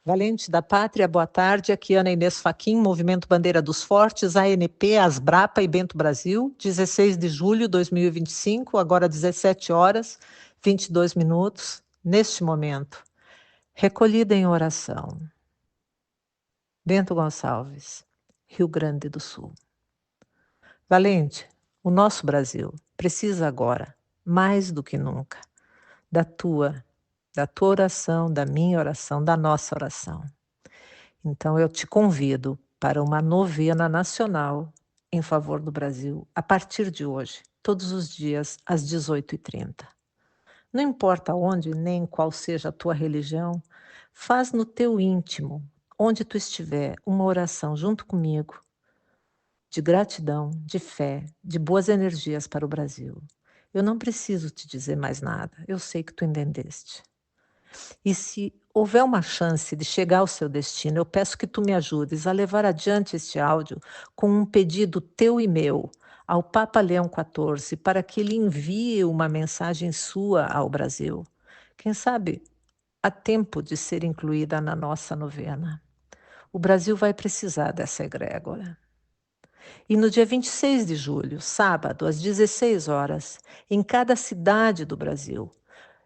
Valente da Pátria, boa tarde. Aqui Ana Inês Fachin, Movimento Bandeira dos Fortes, ANP, Asbrapa e Bento Brasil, 16 de julho de 2025, agora 17 horas, 22 minutos, neste momento. Recolhida em oração. Bento Gonçalves, Rio Grande do Sul. Valente, o nosso Brasil precisa agora, mais do que nunca, da tua oração, da minha oração, da nossa oração. Então, eu te convido para uma novena nacional em favor do Brasil, a partir de hoje, todos os dias, às 18h30. Não importa onde, nem qual seja a tua religião, faz no teu íntimo, onde tu estiver, uma oração junto comigo, de gratidão, de fé, de boas energias para o Brasil. Eu não preciso te dizer mais nada, eu sei que tu entendeste. E se houver uma chance de chegar ao seu destino, eu peço que tu me ajudes a levar adiante este áudio com um pedido teu e meu ao Papa Leão XIV para que ele envie uma mensagem sua ao Brasil. Quem sabe há tempo de ser incluída na nossa novena. O Brasil vai precisar dessa egrégora. E no dia 26 de julho, sábado, às 16 horas, em cada cidade do Brasil,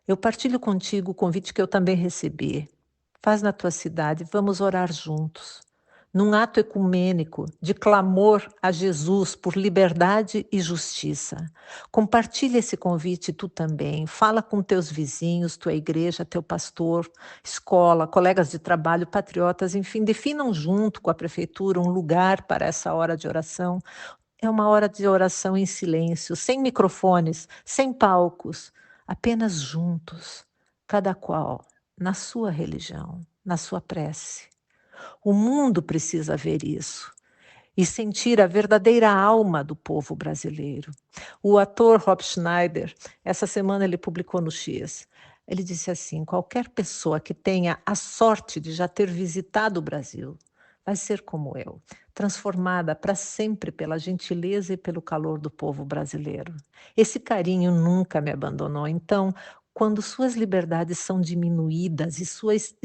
eu partilho contigo o convite que eu também recebi. Faz na tua cidade, vamos orar juntos, num ato ecumênico de clamor a Jesus por liberdade e justiça. Compartilha esse convite tu também. Fala com teus vizinhos, tua igreja, teu pastor, escola, colegas de trabalho, patriotas, enfim, definam junto com a prefeitura um lugar para essa hora de oração. É uma hora de oração em silêncio, sem microfones, sem palcos, apenas juntos, cada qual na sua religião, na sua prece. O mundo precisa ver isso e sentir a verdadeira alma do povo brasileiro. O ator Rob Schneider, essa semana ele publicou no X, ele disse assim: qualquer pessoa que tenha a sorte de já ter visitado o Brasil vai ser como eu, transformada para sempre pela gentileza e pelo calor do povo brasileiro. Esse carinho nunca me abandonou. Então, quando suas liberdades são diminuídas e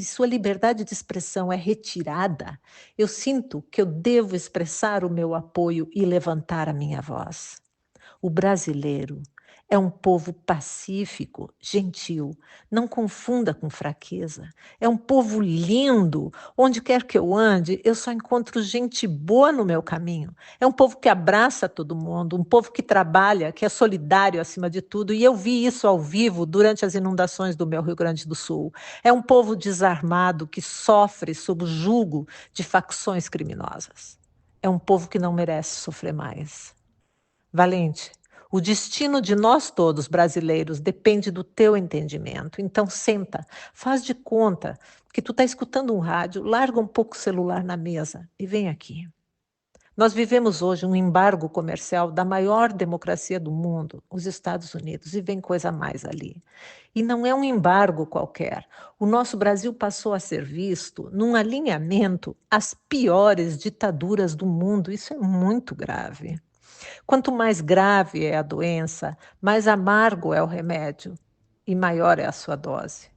sua liberdade de expressão é retirada, eu sinto que eu devo expressar o meu apoio e levantar a minha voz. O brasileiro é um povo pacífico, gentil, não confunda com fraqueza. É um povo lindo, onde quer que eu ande, eu só encontro gente boa no meu caminho. É um povo que abraça todo mundo, um povo que trabalha, que é solidário acima de tudo, e eu vi isso ao vivo durante as inundações do meu Rio Grande do Sul. É um povo desarmado que sofre sob o jugo de facções criminosas. É um povo que não merece sofrer mais. Valente, o destino de nós todos brasileiros depende do teu entendimento. Então senta, faz de conta que tu está escutando um rádio, larga um pouco o celular na mesa e vem aqui. Nós vivemos hoje um embargo comercial da maior democracia do mundo, os Estados Unidos, e vem coisa mais ali. E não é um embargo qualquer. O nosso Brasil passou a ser visto num alinhamento às piores ditaduras do mundo. Isso é muito grave. Quanto mais grave é a doença, mais amargo é o remédio e maior é a sua dose.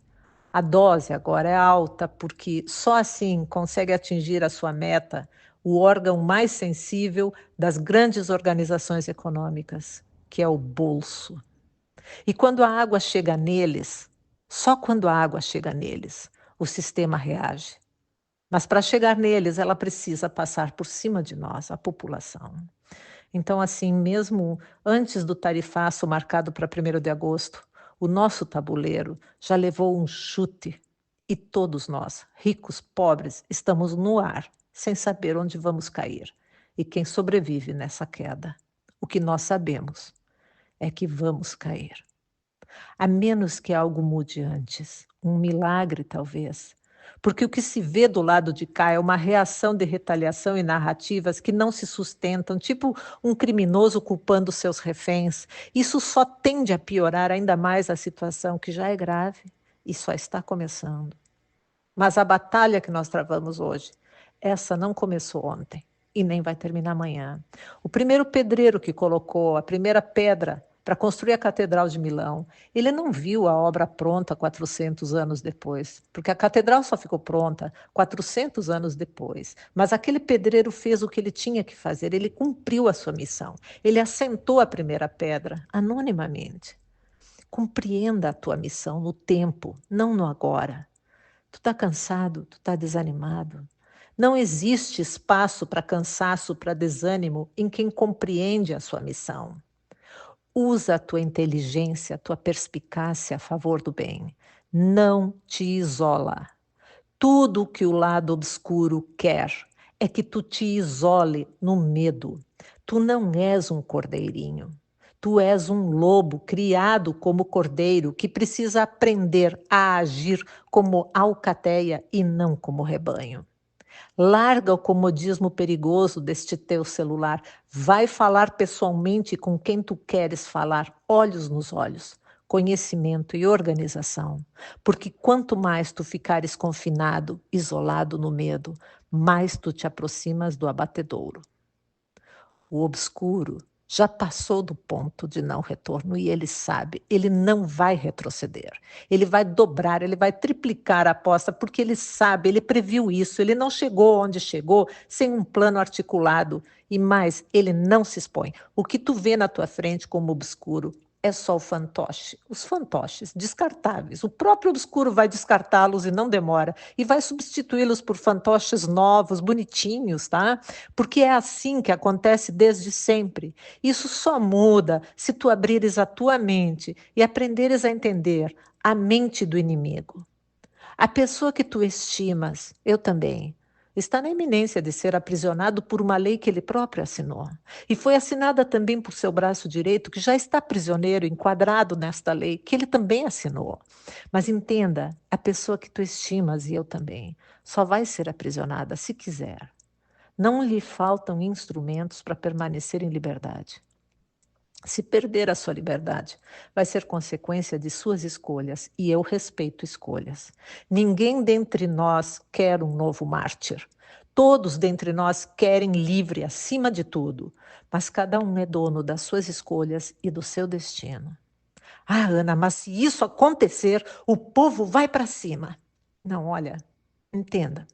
A dose agora é alta porque só assim consegue atingir a sua meta o órgão mais sensível das grandes organizações econômicas, que é o bolso. E quando a água chega neles, só quando a água chega neles, o sistema reage. Mas para chegar neles, ela precisa passar por cima de nós, a população. Então, assim, mesmo antes do tarifaço marcado para 1º de agosto, o nosso tabuleiro já levou um chute e todos nós, ricos, pobres, estamos no ar, sem saber onde vamos cair. E quem sobrevive nessa queda? O que nós sabemos é que vamos cair. A menos que algo mude antes, um milagre talvez, porque o que se vê do lado de cá é uma reação de retaliação e narrativas que não se sustentam, tipo um criminoso culpando seus reféns. Isso só tende a piorar ainda mais a situação, que já é grave e só está começando. Mas a batalha que nós travamos hoje, essa não começou ontem e nem vai terminar amanhã. O primeiro pedreiro que colocou a primeira pedra para construir a Catedral de Milão. Ele não viu a obra pronta 400 anos depois, porque a catedral só ficou pronta 400 anos depois. Mas aquele pedreiro fez o que ele tinha que fazer, ele cumpriu a sua missão. Ele assentou a primeira pedra anonimamente. Compreenda a tua missão no tempo, não no agora. Tu está cansado, tu está desanimado. Não existe espaço para cansaço, para desânimo em quem compreende a sua missão. Usa a tua inteligência, a tua perspicácia a favor do bem. Não te isola. Tudo o que o lado obscuro quer é que tu te isole no medo. Tu não és um cordeirinho. Tu és um lobo criado como cordeiro que precisa aprender a agir como alcateia e não como rebanho. Larga o comodismo perigoso deste teu celular. Vai falar pessoalmente com quem tu queres falar, olhos nos olhos, conhecimento e organização. Porque quanto mais tu ficares confinado, isolado no medo, mais tu te aproximas do abatedouro. O obscuro já passou do ponto de não retorno e ele sabe, ele não vai retroceder. Ele vai dobrar, ele vai triplicar a aposta, porque ele sabe, ele previu isso, ele não chegou onde chegou sem um plano articulado e mais, ele não se expõe. O que tu vê na tua frente como obscuro é só o fantoche, os fantoches descartáveis. O próprio obscuro vai descartá-los e não demora, e vai substituí-los por fantoches novos, bonitinhos, tá? Porque é assim que acontece desde sempre. Isso só muda se tu abrires a tua mente e aprenderes a entender a mente do inimigo. A pessoa que tu estimas, eu também, está na iminência de ser aprisionado por uma lei que ele próprio assinou. E foi assinada também por seu braço direito, que já está prisioneiro, enquadrado nesta lei, que ele também assinou. Mas entenda, a pessoa que tu estimas, e eu também, só vai ser aprisionada se quiser. Não lhe faltam instrumentos para permanecer em liberdade. Se perder a sua liberdade, vai ser consequência de suas escolhas, e eu respeito escolhas. Ninguém dentre nós quer um novo mártir. Todos dentre nós querem livre acima de tudo, mas cada um é dono das suas escolhas e do seu destino. Ah, Ana, mas se isso acontecer, o povo vai para cima. Não, olha, entenda.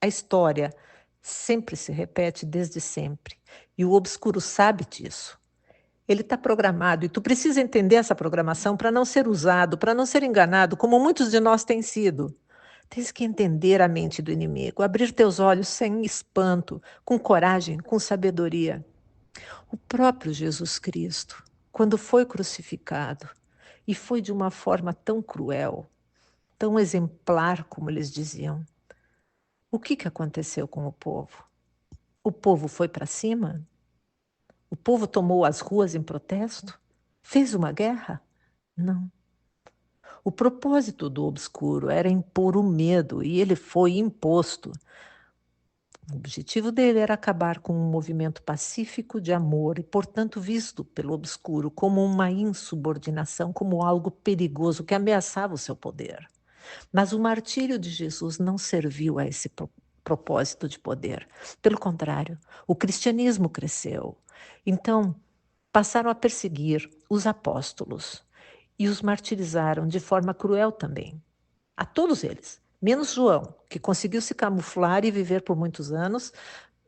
A história sempre se repete desde sempre, e o obscuro sabe disso. Ele está programado e tu precisa entender essa programação para não ser usado, para não ser enganado, como muitos de nós têm sido. Tens que entender a mente do inimigo, abrir teus olhos sem espanto, com coragem, com sabedoria. O próprio Jesus Cristo, quando foi crucificado, e foi de uma forma tão cruel, tão exemplar, como eles diziam, o que aconteceu com o povo? O povo foi para cima? O povo tomou as ruas em protesto? Fez uma guerra? Não. O propósito do obscuro era impor o medo e ele foi imposto. O objetivo dele era acabar com um movimento pacífico de amor e, portanto, visto pelo obscuro como uma insubordinação, como algo perigoso que ameaçava o seu poder. Mas o martírio de Jesus não serviu a esse propósito de poder. Pelo contrário, o cristianismo cresceu. Então, passaram a perseguir os apóstolos e os martirizaram de forma cruel também. A todos eles, menos João, que conseguiu se camuflar e viver por muitos anos,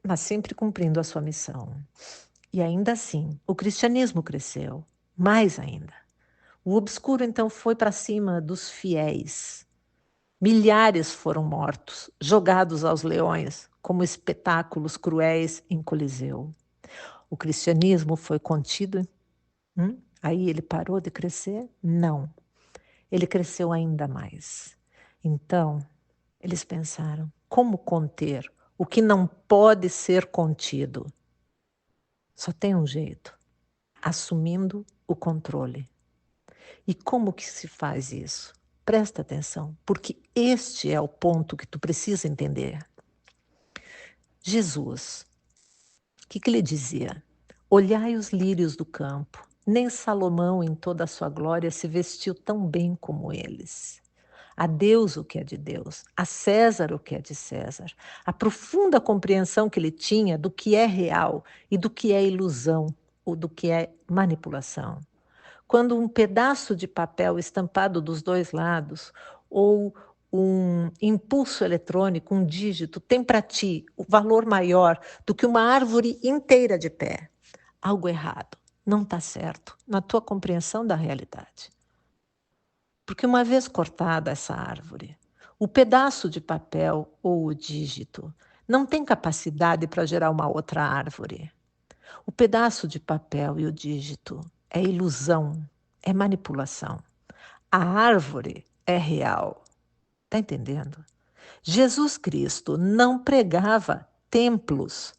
mas sempre cumprindo a sua missão. E ainda assim, o cristianismo cresceu, mais ainda. O obscuro então foi para cima dos fiéis. Milhares foram mortos, jogados aos leões, como espetáculos cruéis em Coliseu. O cristianismo foi contido. Aí ele parou de crescer? Não. Ele cresceu ainda mais. Então, eles pensaram, como conter o que não pode ser contido? Só tem um jeito, assumindo o controle. E como que se faz isso? Presta atenção, porque este é o ponto que tu precisa entender. Jesus, o que ele dizia? Olhai os lírios do campo, nem Salomão em toda a sua glória se vestiu tão bem como eles. A Deus o que é de Deus, a César o que é de César. A profunda compreensão que ele tinha do que é real e do que é ilusão ou do que é manipulação. Quando um pedaço de papel estampado dos dois lados ou um impulso eletrônico, um dígito, tem para ti o valor maior do que uma árvore inteira de pé, algo errado, não está certo na tua compreensão da realidade. Porque uma vez cortada essa árvore, o pedaço de papel ou o dígito não tem capacidade para gerar uma outra árvore. O pedaço de papel e o dígito é ilusão, é manipulação. A árvore é real. Está entendendo? Jesus Cristo não pregava templos,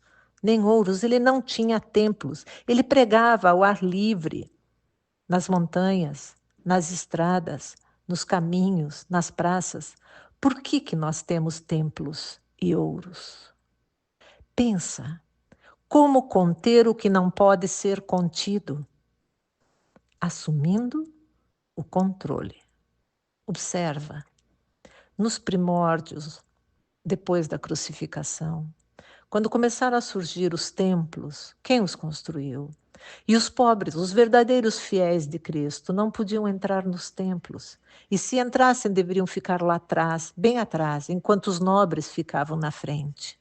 nem ouros, ele não tinha templos. Ele pregava ao ar livre, nas montanhas, nas estradas, nos caminhos, nas praças. Por que nós temos templos e ouros? Pensa, como conter o que não pode ser contido? Assumindo o controle. Observa, nos primórdios, depois da crucificação, quando começaram a surgir os templos, quem os construiu? E os pobres, os verdadeiros fiéis de Cristo, não podiam entrar nos templos. E se entrassem, deveriam ficar lá atrás, bem atrás, enquanto os nobres ficavam na frente.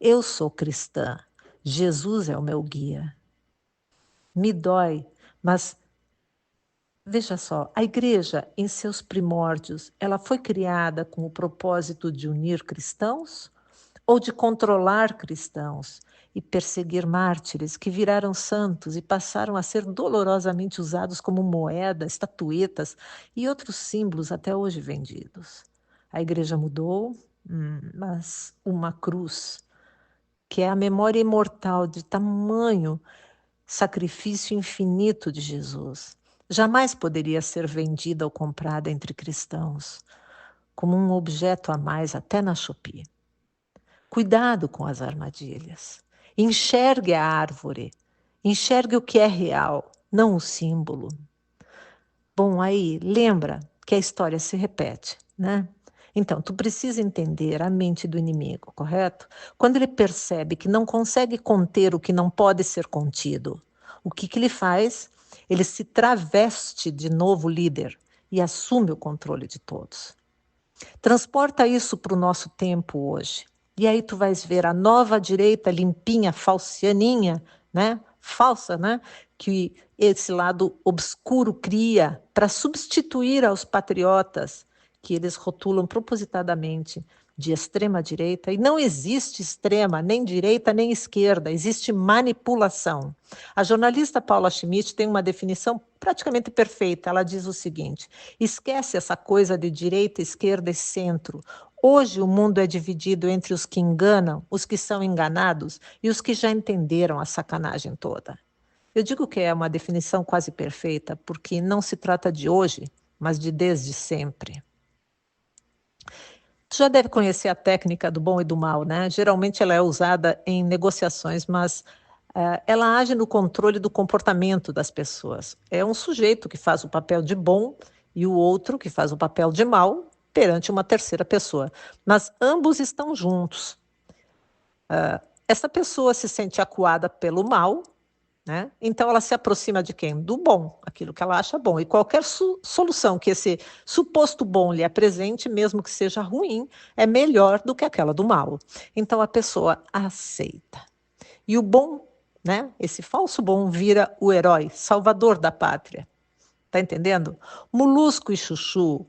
Eu sou cristã, Jesus é o meu guia. Me dói, mas veja só, a igreja, em seus primórdios, ela foi criada com o propósito de unir cristãos ou de controlar cristãos e perseguir mártires que viraram santos e passaram a ser dolorosamente usados como moeda, estatuetas e outros símbolos até hoje vendidos. A igreja mudou, mas uma cruz, que é a memória imortal de tamanho sacrifício infinito de Jesus, jamais poderia ser vendida ou comprada entre cristãos, como um objeto a mais até na Shopee. Cuidado com as armadilhas. Enxergue a árvore, enxergue o que é real, não o símbolo. Bom, aí lembra que a história se repete, né? Então, tu precisa entender a mente do inimigo, correto? Quando ele percebe que não consegue conter o que não pode ser contido, o que ele faz? Ele se traveste de novo líder e assume o controle de todos. Transporta isso para o nosso tempo hoje. E aí tu vais ver a nova direita limpinha, falcianinha, né? Falsa, né? Que esse lado obscuro cria para substituir aos patriotas, que eles rotulam propositadamente de extrema direita, e não existe extrema, nem direita, nem esquerda, existe manipulação. A jornalista Paula Schmidt tem uma definição praticamente perfeita. Ela diz o seguinte: esquece essa coisa de direita, esquerda e centro. Hoje o mundo é dividido entre os que enganam, os que são enganados e os que já entenderam a sacanagem toda. Eu digo que é uma definição quase perfeita, porque não se trata de hoje, mas de desde sempre. Tu já deve conhecer a técnica do bom e do mal, né? Geralmente ela é usada em negociações, mas ela age no controle do comportamento das pessoas. É um sujeito que faz o papel de bom e o outro que faz o papel de mal perante uma terceira pessoa. Mas ambos estão juntos. Essa pessoa se sente acuada pelo mal, né? Então ela se aproxima de quem? Do bom, aquilo que ela acha bom. E qualquer solução que esse suposto bom lhe apresente, mesmo que seja ruim, é melhor do que aquela do mal. Então a pessoa aceita. E o bom, né? Esse falso bom vira o herói, salvador da pátria. Tá entendendo? Molusco e chuchu,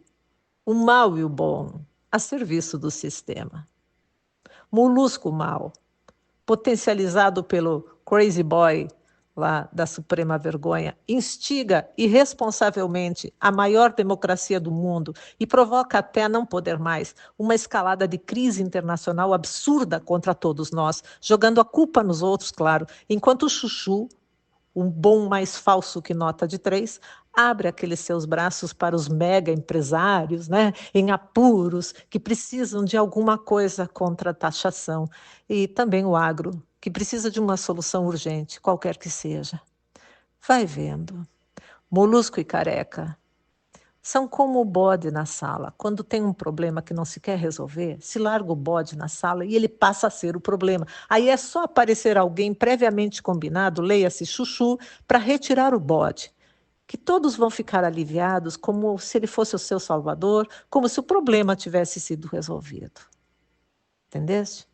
o mal e o bom, a serviço do sistema. Molusco mal, potencializado pelo crazy boy lá da Suprema Vergonha, instiga irresponsavelmente a maior democracia do mundo e provoca até a não poder mais uma escalada de crise internacional absurda contra todos nós, jogando a culpa nos outros, claro, enquanto o chuchu, um bom mais falso que nota de 3, abre aqueles seus braços para os mega empresários, né, em apuros, que precisam de alguma coisa contra a taxação, e também o agro, que precisa de uma solução urgente, qualquer que seja. Vai vendo. Molusco e careca são como o bode na sala. Quando tem um problema que não se quer resolver, se larga o bode na sala e ele passa a ser o problema. Aí é só aparecer alguém previamente combinado, leia-se chuchu, para retirar o bode. que todos vão ficar aliviados como se ele fosse o seu salvador, como se o problema tivesse sido resolvido. Entendeste?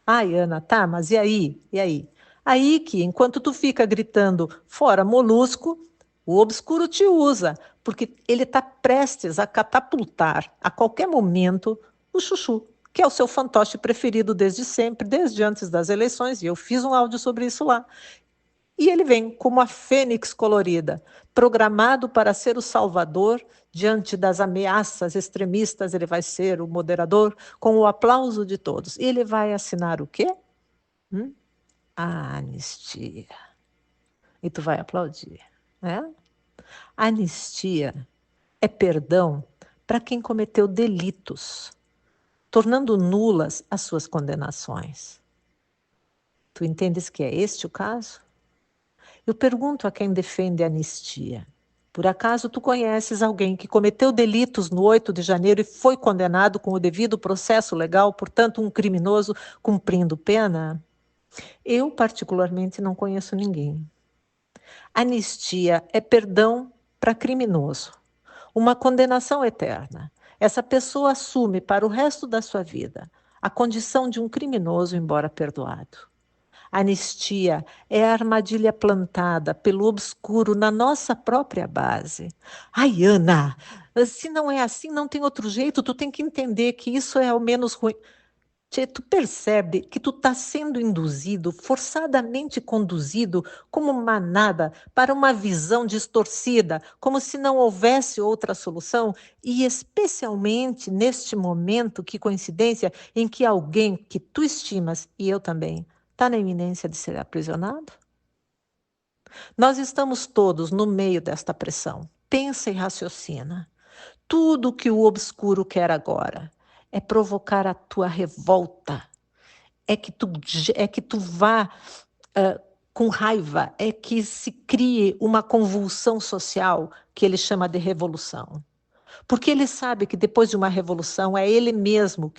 Ai, Ana, tá, mas e aí? E aí? Aí que, enquanto tu fica gritando fora molusco, o obscuro te usa, porque ele está prestes a catapultar a qualquer momento o chuchu, que é o seu fantoche preferido desde sempre, desde antes das eleições, e eu fiz um áudio sobre isso lá. E ele vem como a fênix colorida, programado para ser o salvador diante das ameaças extremistas, ele vai ser o moderador, com o aplauso de todos. E ele vai assinar o quê? A anistia. E tu vai aplaudir, né? Anistia é perdão para quem cometeu delitos, tornando nulas as suas condenações. Tu entendes que é este o caso? Eu pergunto a quem defende a anistia. Por acaso tu conheces alguém que cometeu delitos no 8 de janeiro e foi condenado com o devido processo legal, portanto um criminoso cumprindo pena? Eu, particularmente, não conheço ninguém. Anistia é perdão para criminoso, uma condenação eterna. Essa pessoa assume para o resto da sua vida a condição de um criminoso, embora perdoado. Anistia é a armadilha plantada pelo obscuro na nossa própria base. Ai, Ana, se não é assim, não tem outro jeito, tu tem que entender que isso é ao menos ruim. Tchê, tu percebe que tu está sendo induzido, forçadamente conduzido como manada para uma visão distorcida, como se não houvesse outra solução, e especialmente neste momento, que coincidência, em que alguém que tu estimas, e eu também, está na iminência de ser aprisionado? Nós estamos todos no meio desta pressão. Pensa e raciocina. Tudo que o obscuro quer agora é provocar a tua revolta, é que tu vá com raiva, é que se crie uma convulsão social que ele chama de revolução. Porque ele sabe que depois de uma revolução é ele mesmo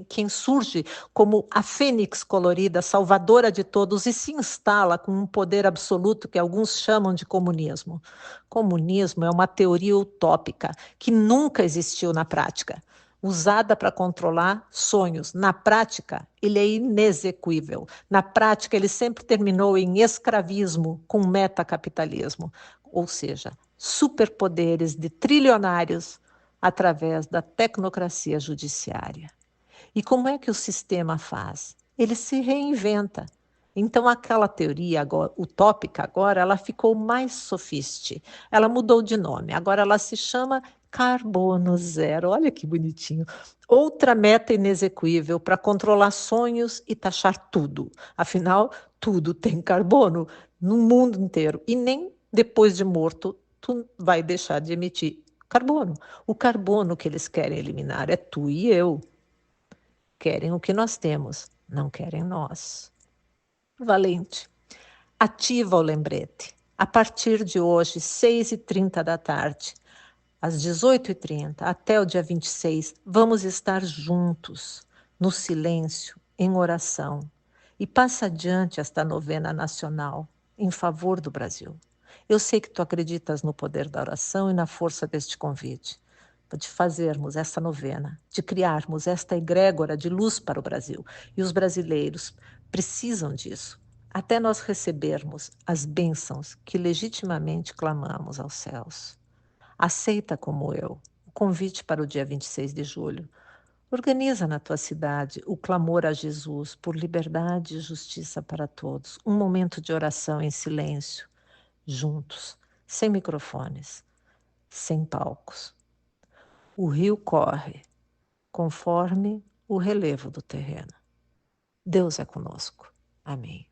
quem surge como a fênix colorida, salvadora de todos, e se instala com um poder absoluto que alguns chamam de comunismo. Comunismo é uma teoria utópica que nunca existiu na prática, usada para controlar sonhos. Na prática, ele é inexequível. Na prática, ele sempre terminou em escravismo com metacapitalismo, ou seja, superpoderes de trilionários através da tecnocracia judiciária. E como é que o sistema faz? Ele se reinventa. Então, aquela teoria agora, utópica agora, ela ficou mais sofisticada. Ela mudou de nome. Agora ela se chama carbono zero. Olha que bonitinho. Outra meta inexequível para controlar sonhos e taxar tudo. Afinal, tudo tem carbono no mundo inteiro. E nem depois de morto tu vai deixar de emitir carbono. O carbono que eles querem eliminar é tu e eu. Querem o que nós temos, não querem nós. Valente, ativa o lembrete. A partir de hoje, 6h30 da tarde, às 18h30, até o dia 26, vamos estar juntos, no silêncio, em oração. E passa adiante esta novena nacional em favor do Brasil. Eu sei que tu acreditas no poder da oração e na força deste convite, de fazermos essa novena, de criarmos esta egrégora de luz para o Brasil. E os brasileiros precisam disso, até nós recebermos as bênçãos que legitimamente clamamos aos céus. Aceita como eu o convite para o dia 26 de julho. Organiza na tua cidade o clamor a Jesus por liberdade e justiça para todos. Um momento de oração em silêncio, juntos, sem microfones, sem palcos. O rio corre conforme o relevo do terreno. Deus é conosco. Amém.